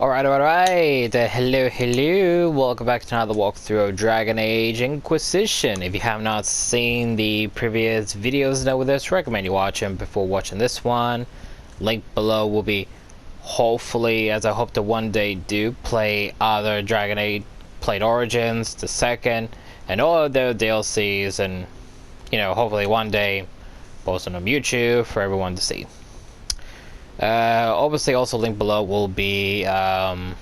Alright, hello, welcome back to another walkthrough of Dragon Age Inquisition. If you have not seen the previous videos with this, recommend you watch them before watching this one. Link below will be, hopefully, as I hope to one day do, play other Dragon Age, played Origins, the second, and all of their DLCs, and, you know, hopefully one day post them on YouTube for everyone to see. Obviously, also linked below will be the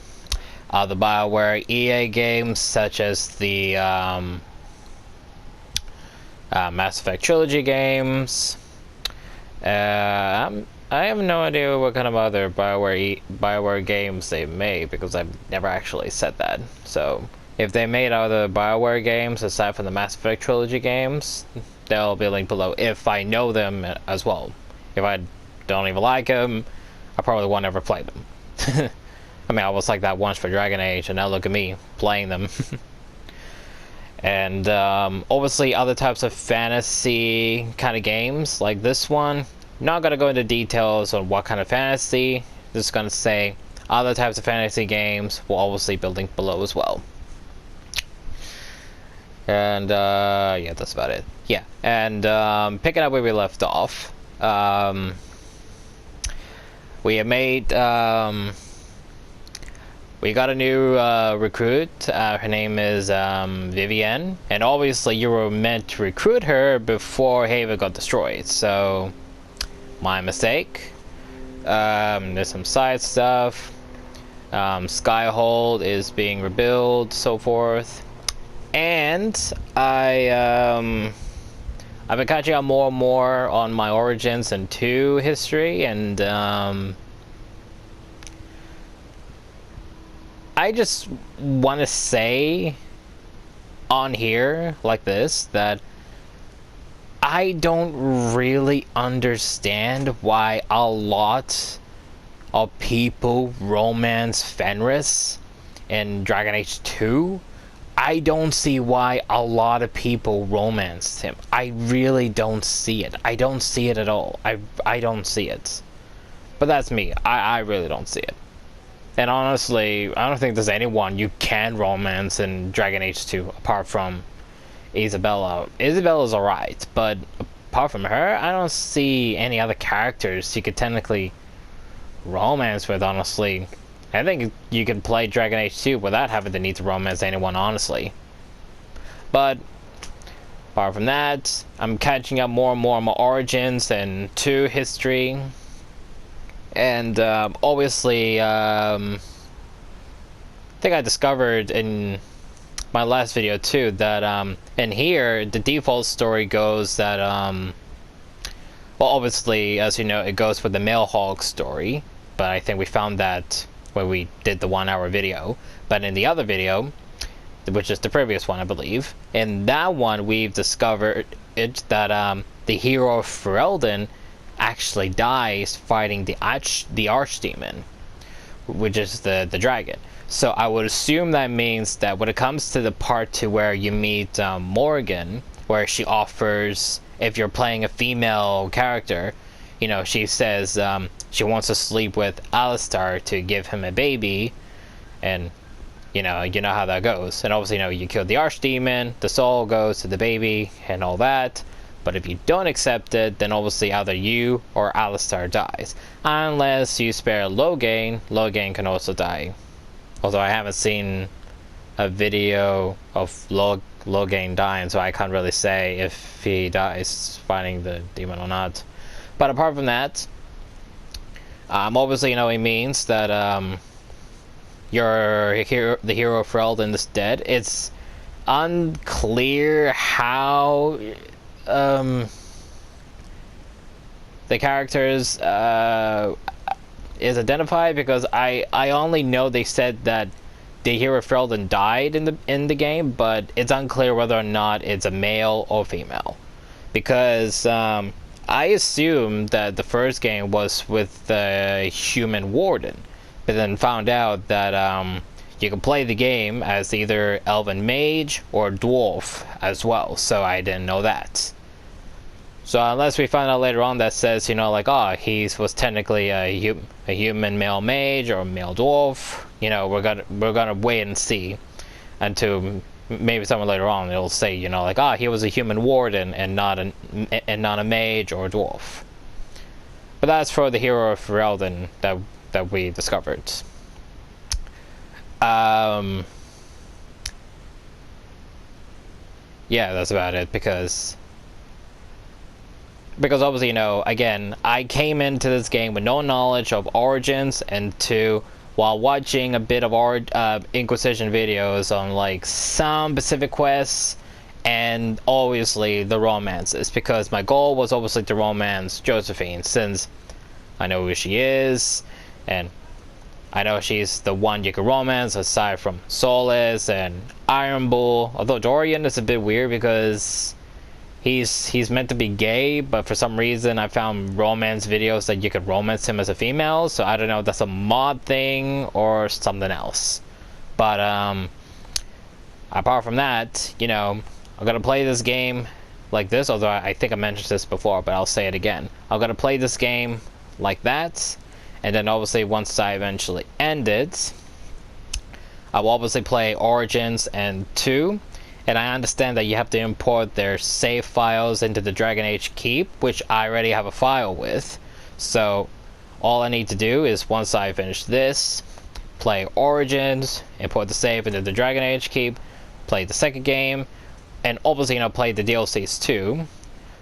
BioWare EA games, such as the Mass Effect Trilogy games. I have no idea what kind of other BioWare games they made, because I've never actually said that. So, if they made other BioWare games aside from the Mass Effect Trilogy games, they'll be linked below if I know them as well. If I don't even like them, I probably won't ever play them. I mean, I was like that once for Dragon Age, and now look at me playing them. And obviously other types of fantasy kind of games like this one, not gonna go into details on what kind of fantasy, just gonna say other types of fantasy games will obviously be linked below as well. And yeah, that's about it. Yeah, and picking up where we left off, we have made, we got a new recruit. Her name is Vivienne, and obviously you were meant to recruit her before Haven got destroyed, so my mistake. There's some side stuff. Skyhold is being rebuilt, so forth, and I've been catching up more and more on my Origins and 2 history, and I just want to say on here like this that I don't really understand why a lot of people romance Fenris in Dragon Age 2. I don't see why a lot of people romanced him. I really don't see it. I don't see it at all. I don't see it. But that's me. I really don't see it. And honestly, I don't think there's anyone you can romance in Dragon Age 2 apart from Isabella. Isabella's alright, but apart from her, I don't see any other characters you could technically romance with, honestly. I think you can play Dragon Age 2 without having the need to romance anyone, honestly. But apart from that, I'm catching up more and more on my Origins and 2 history. And obviously, I think I discovered in my last video too that in here the default story goes that well, obviously, as you know, it goes with the male hog story, but I think we found that when we did the 1-hour video. But in the other video, which is the previous one, I believe, in that one we've discovered that the hero Ferelden actually dies fighting the archdemon, which is the dragon. So I would assume that means that when it comes to the part to where you meet Morgan, where she offers, if you're playing a female character, you know, she says she wants to sleep with Alistar to give him a baby, and you know how that goes. And obviously, you know, you kill the archdemon, the soul goes to the baby and all that. But if you don't accept it, then obviously either you or Alistar dies. Unless you spare Loghain, Loghain can also die. Although I haven't seen a video of Loghain dying, so I can't really say if he dies fighting the demon or not. But apart from that, obviously, you know, it means that the hero Ferelden is dead. It's unclear how the characters is identified, because I only know they said that the hero Ferelden died in the game, but it's unclear whether or not it's a male or female, because I assumed that the first game was with the human warden, but then found out that you can play the game as either elven mage or dwarf as well, so I didn't know that. So unless we find out later on that says, you know, like, oh, he was technically a human male mage or male dwarf, you know, we're gonna wait and see until maybe someone later on it'll say, you know, like, ah, he was a human warden and not a mage or a dwarf. But that's for the hero of Ferelden that we discovered. Yeah, that's about it, because obviously, you know, again, I came into this game with no knowledge of Origins, and while watching a bit of Inquisition videos on like some specific quests, and obviously the romances, because my goal was obviously to romance Josephine, since I know who she is, and I know she's the one you can romance aside from Solis and Iron Bull. Although Dorian is a bit weird because he's meant to be gay, but for some reason I found romance videos that you could romance him as a female, so I don't know if that's a mod thing or something else. But apart from that, you know, I'm gonna play this game like this, although I think I mentioned this before, but I'll say it again. I'm gonna play this game like that, and then obviously once I eventually end it, I will obviously play Origins and 2, and I understand that you have to import their save files into the Dragon Age Keep, which I already have a file with. So all I need to do is, once I finish this, play Origins, import the save into the Dragon Age Keep, play the second game, and obviously, you know, play the DLCs too,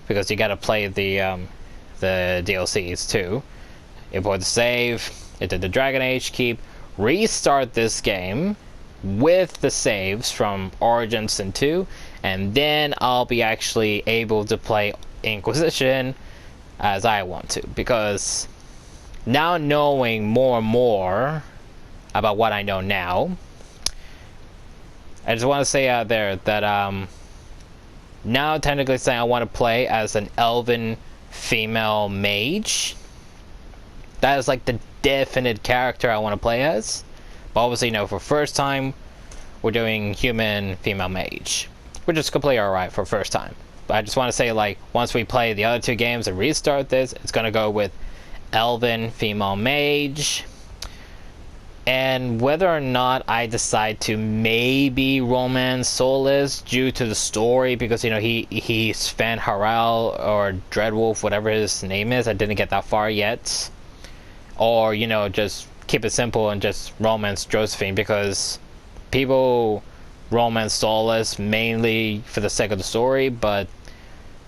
because you gotta play the DLCs too. Import the save into the Dragon Age Keep, restart this game with the saves from Origins and 2, and then I'll be actually able to play Inquisition as I want to, because now knowing more and more about what I know now, I just want to say out there that now technically saying I want to play as an elven female mage. That is like the definite character I want to play as. But obviously, you know, for first time, we're doing human female mage, which is completely alright for first time. But I just want to say, like, once we play the other 2 games and restart this, it's gonna go with elven female mage. And whether or not I decide to maybe romance Solis due to the story, because, you know, he's Sven Harel or Dreadwolf, whatever his name is, I didn't get that far yet. Or, you know, just keep it simple and just romance Josephine, because people romance Solis mainly for the sake of the story, but,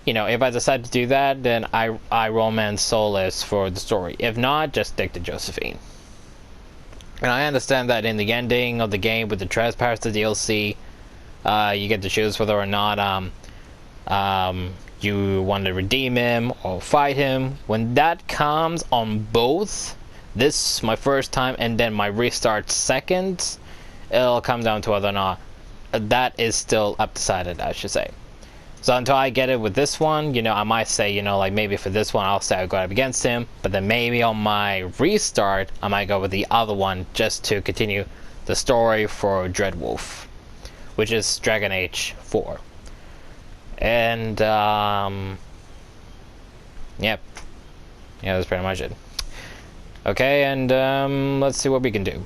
you know, if I decide to do that, then I romance Solis for the story. If not, just stick to Josephine. And I understand that in the ending of the game with the Trespasser DLC, you get to choose whether or not you want to redeem him or fight him. When that comes on both, this my first time and then my restart second, it'll come down to whether or not that is still undecided, I should say. So until I get it with this one, you know, I might say, you know, like maybe for this one I'll say I'll go up against him, but then maybe on my restart I might go with the other one just to continue the story for Dreadwolf, which is Dragon Age 4. And yep, yeah, that's pretty much it. Okay, and let's see what we can do.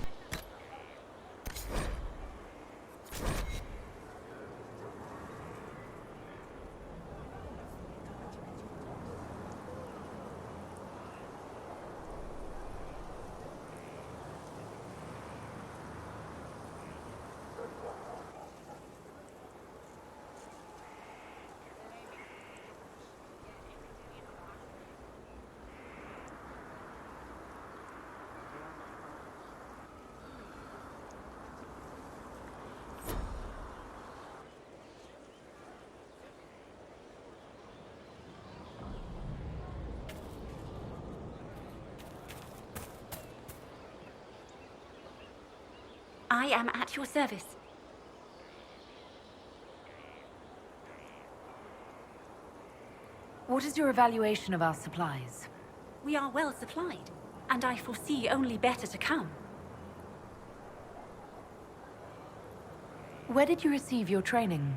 I am at your service. What is your evaluation of our supplies? We are well supplied, and I foresee only better to come. Where did you receive your training?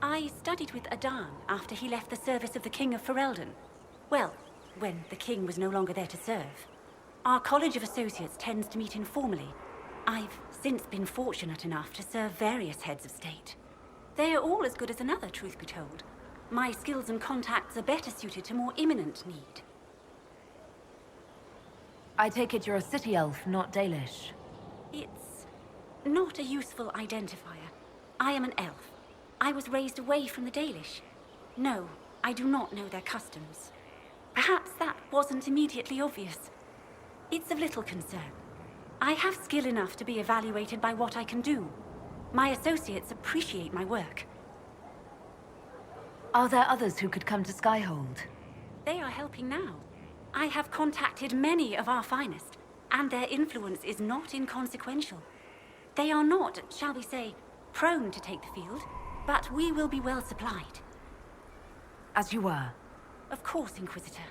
I studied with Adan after he left the service of the King of Ferelden. Well, when the king was no longer there to serve. Our College of Associates tends to meet informally. I've since been fortunate enough to serve various heads of state. They are all as good as another, truth be told. My skills and contacts are better suited to more imminent need. I take it you're a city elf, not Dalish. It's not a useful identifier. I am an elf. I was raised away from the Dalish. No, I do not know their customs. Perhaps that wasn't immediately obvious. It's of little concern. I have skill enough to be evaluated by what I can do. My associates appreciate my work. Are there others who could come to Skyhold? They are helping now. I have contacted many of our finest, and their influence is not inconsequential. They are not, shall we say, prone to take the field, but we will be well supplied. As you were. Of course, Inquisitor.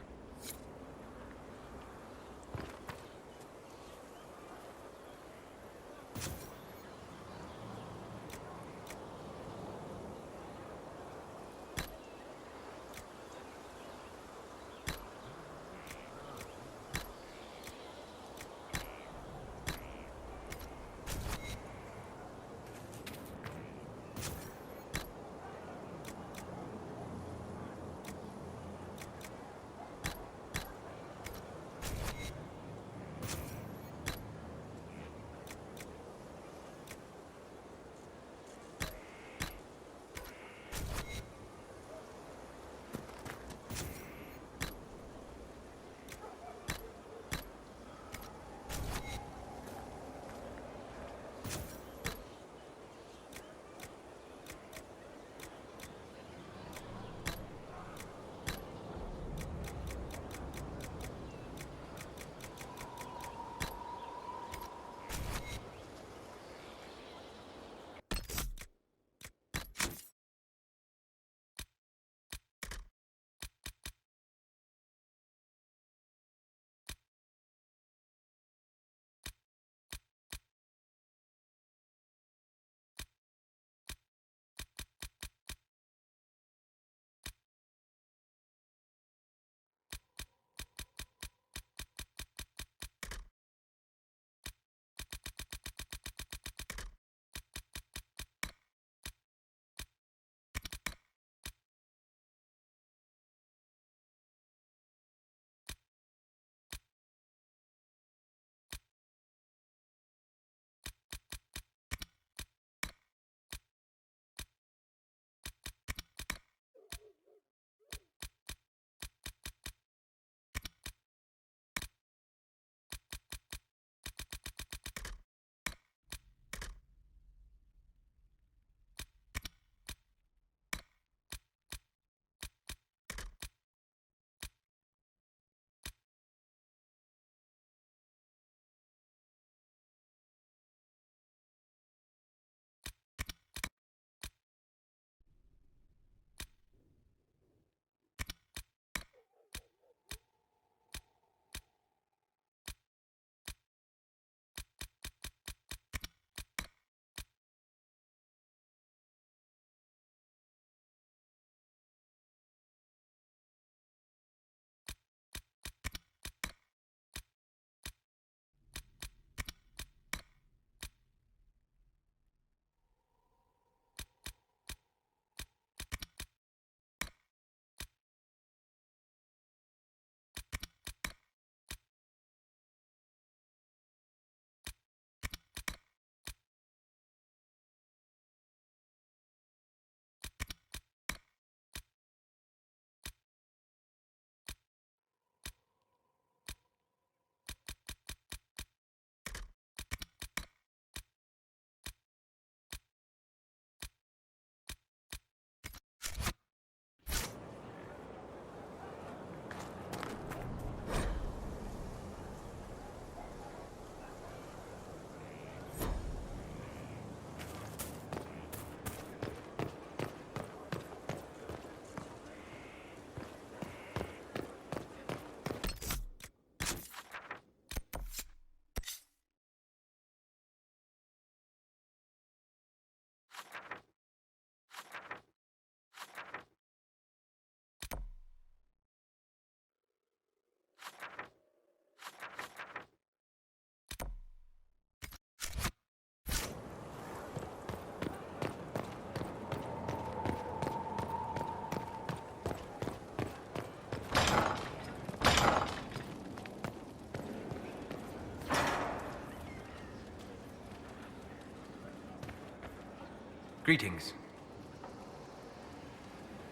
Greetings.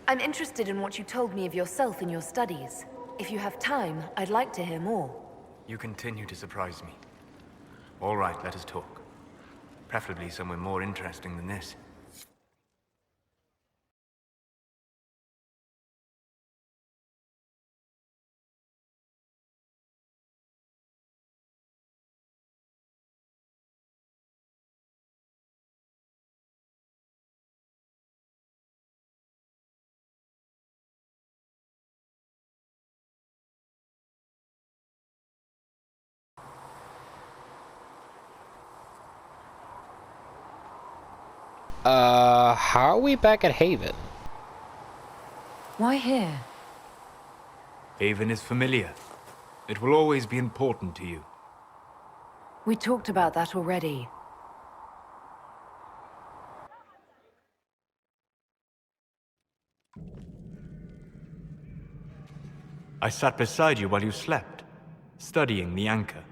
I'm interested in what you told me of yourself in your studies. If you have time, I'd like to hear more. You continue to surprise me. All right, let us talk. Preferably somewhere more interesting than this. How are we back at Haven? Why here? Haven is familiar. It will always be important to you. We talked about that already. I sat beside you while you slept, studying the anchor.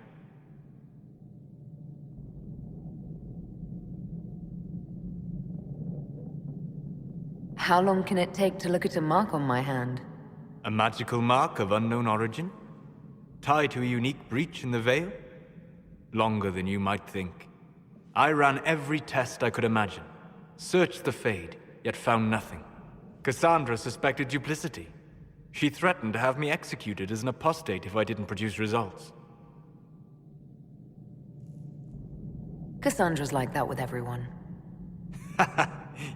How long can it take to look at a mark on my hand? A magical mark of unknown origin? Tied to a unique breach in the veil? Longer than you might think. I ran every test I could imagine. Searched the Fade, yet found nothing. Cassandra suspected duplicity. She threatened to have me executed as an apostate if I didn't produce results. Cassandra's like that with everyone.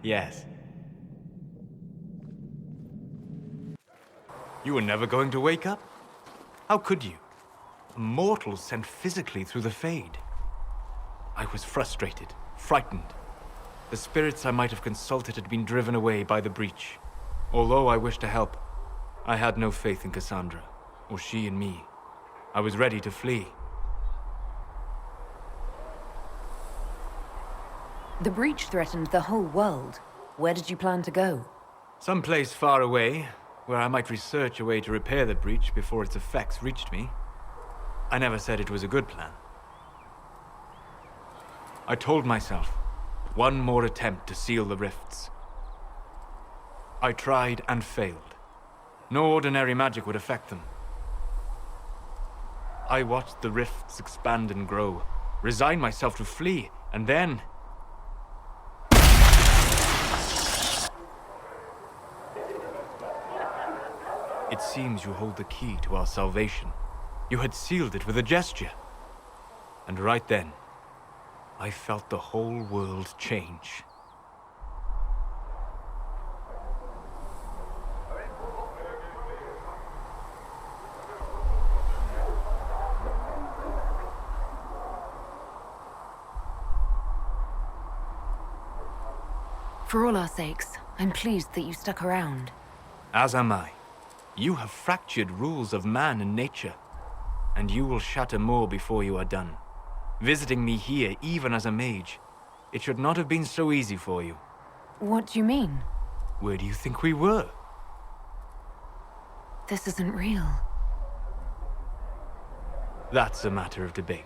Yes. You were never going to wake up? How could you? A mortal sent physically through the Fade. I was frustrated, frightened. The spirits I might have consulted had been driven away by the breach. Although I wished to help, I had no faith in Cassandra, or she in me. I was ready to flee. The breach threatened the whole world. Where did you plan to go? Someplace far away, where I might research a way to repair the breach before its effects reached me. I never said it was a good plan. I told myself, one more attempt to seal the rifts. I tried and failed. No ordinary magic would affect them. I watched the rifts expand and grow, resigned myself to flee, and then... It seems you hold the key to our salvation. You had sealed it with a gesture. And right then, I felt the whole world change. For all our sakes, I'm pleased that you stuck around. As am I. You have fractured rules of man and nature, and you will shatter more before you are done. Visiting me here, even as a mage, it should not have been so easy for you. What do you mean? Where do you think we were? This isn't real. That's a matter of debate.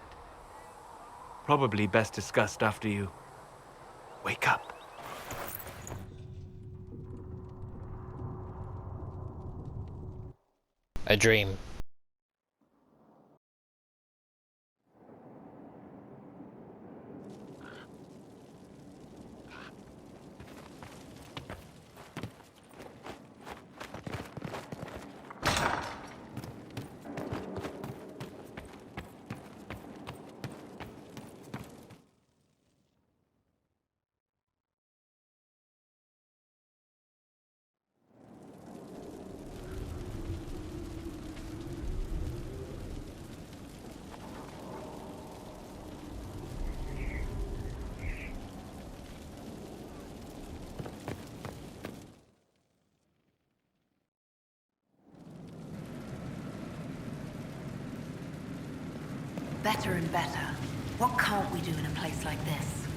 Probably best discussed after you wake up. A dream. Better and better. What can't we do in a place like this?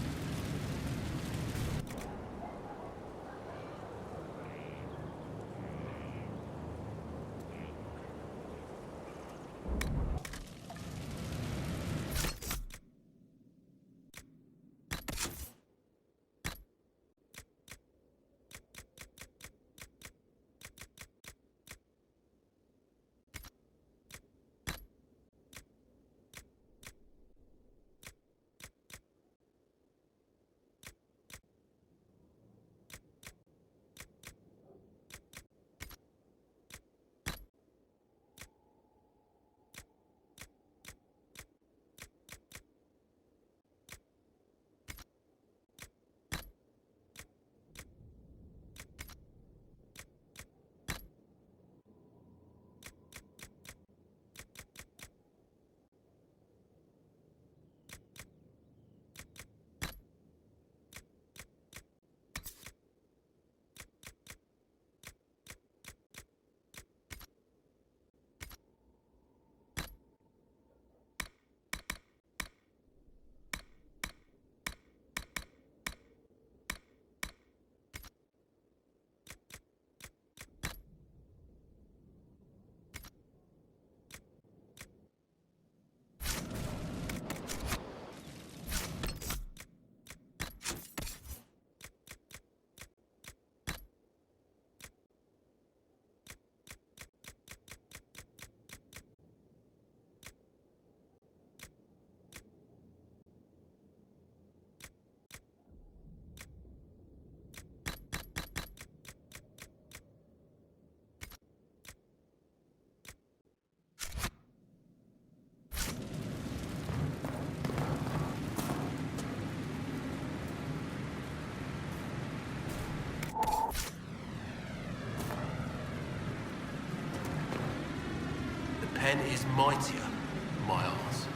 is mightier, my arse.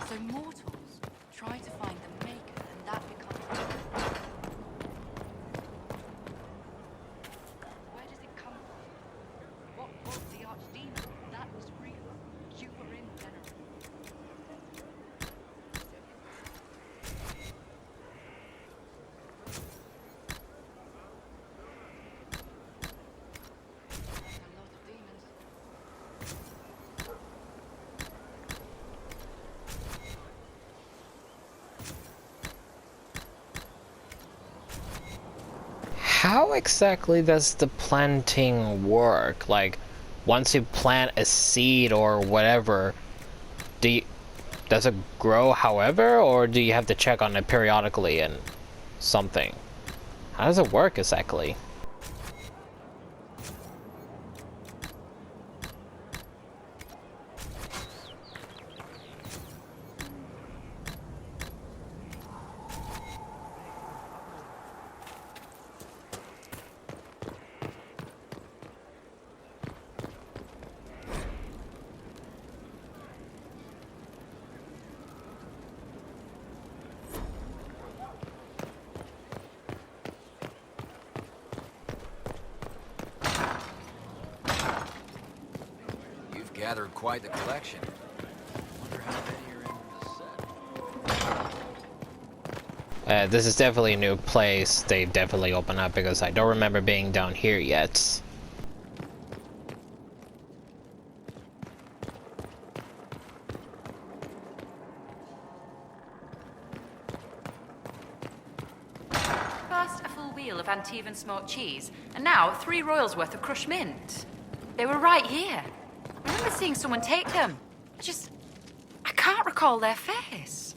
So mortals try to find the Maker, and that becomes... Where does it come from? What was the Archdemon? That was real. You were in Venerum. A lot of demons. How exactly does the planting work? Like, once you plant a seed or whatever, does it grow however, or do you have to check on it periodically and something? How does it work exactly? Gathered quite the collection. Wonder how many are in the set. This is definitely a new place. They definitely open up because I don't remember being down here yet. First, a full wheel of Antivan smoked cheese, and now 3 royals worth of crushed mint. They were right here. I remember seeing someone take them. I can't recall their face.